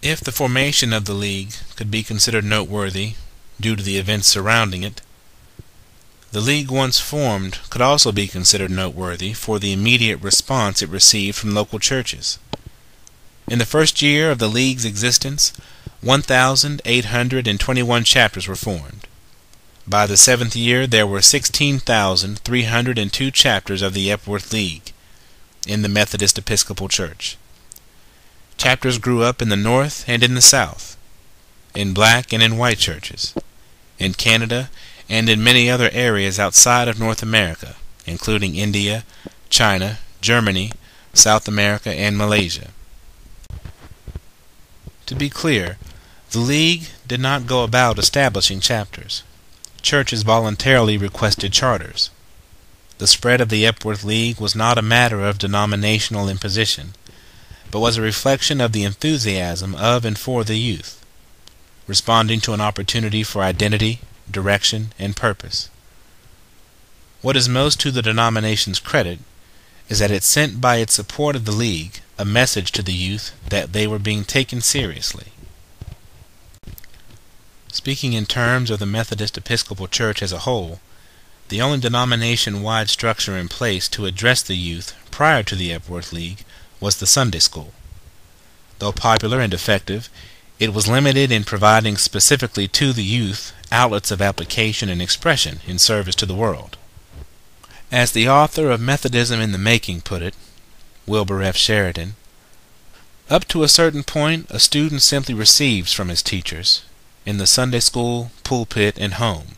If the formation of the League could be considered noteworthy due to the events surrounding it, the League once formed could also be considered noteworthy for the immediate response it received from local churches. In the first year of the League's existence, 1,821 chapters were formed. By the seventh year, there were 16,302 chapters of the Epworth League in the Methodist Episcopal Church. Chapters grew up in the North and in the South, in black and in white churches, in Canada, and in many other areas outside of North America, including India, China, Germany, South America, and Malaysia. To be clear, the League did not go about establishing chapters. Churches voluntarily requested charters. The spread of the Epworth League was not a matter of denominational imposition, but was a reflection of the enthusiasm of and for the youth, responding to an opportunity for identity, direction, and purpose. What is most to the denomination's credit is that it sent by its support of the League a message to the youth that they were being taken seriously. Speaking in terms of the Methodist Episcopal Church as a whole, the only denomination-wide structure in place to address the youth prior to the Epworth League was the Sunday School. Though popular and effective, it was limited in providing specifically to the youth outlets of application and expression in service to the world. As the author of Methodism in the Making put it, Wilbur F. Sheridan, up to a certain point a student simply receives from his teachers, in the Sunday school, pulpit, and home.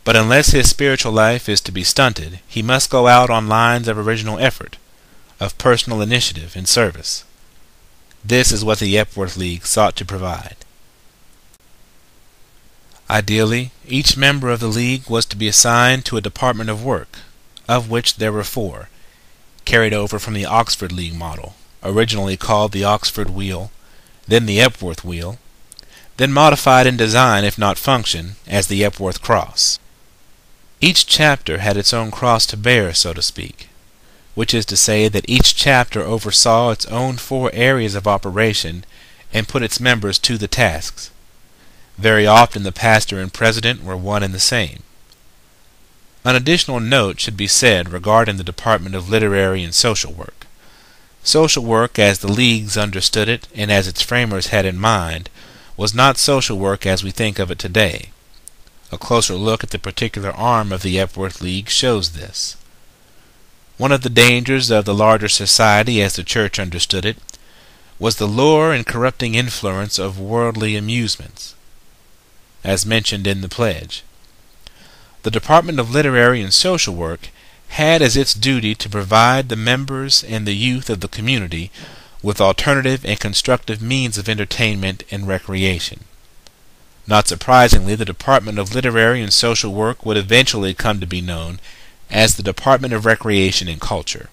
But unless his spiritual life is to be stunted, he must go out on lines of original effort, of personal initiative and service. This is what the Epworth League sought to provide. Ideally, each member of the League was to be assigned to a department of work, of which there were 4, carried over from the Oxford League model, originally called the Oxford Wheel, then the Epworth Wheel, then modified in design if not function as the Epworth Cross. Each chapter had its own cross to bear, so to speak, which is to say that each chapter oversaw its own 4 areas of operation and put its members to the tasks. Very often the pastor and president were one and the same. An additional note should be said regarding the Department of Literary and Social Work. Social work as the Leagues understood it and as its framers had in mind was not social work as we think of it today. A closer look at the particular arm of the Epworth League shows this. One of the dangers of the larger society as the Church understood it was the lure and corrupting influence of worldly amusements, as mentioned in the pledge. The Department of Literary and Social Work had as its duty to provide the members and the youth of the community with alternative and constructive means of entertainment and recreation. Not surprisingly, the Department of Literary and Social Work would eventually come to be known as the Department of Recreation and Culture.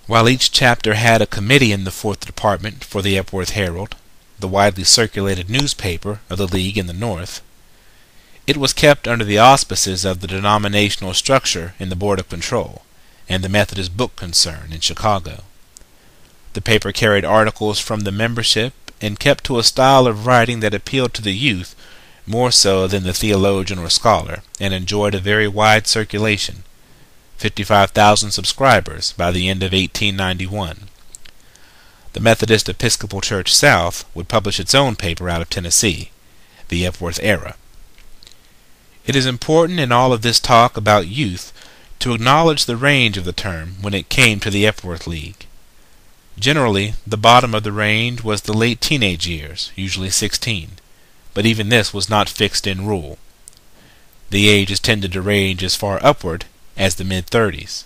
While each chapter had a committee in the 4th Department for the Epworth Herald, the widely circulated newspaper of the League in the North, it was kept under the auspices of the denominational structure in the Board of Control and the Methodist Book Concern in Chicago. The paper carried articles from the membership and kept to a style of writing that appealed to the youth more so than the theologian or scholar, and enjoyed a very wide circulation, 55,000 subscribers by the end of 1891. The Methodist Episcopal Church South would publish its own paper out of Tennessee, the Epworth Era. It is important in all of this talk about youth to acknowledge the range of the term when it came to the Epworth League. Generally, the bottom of the range was the late teenage years, usually 16, but even this was not fixed in rule. The ages tended to range as far upward as the mid-30s.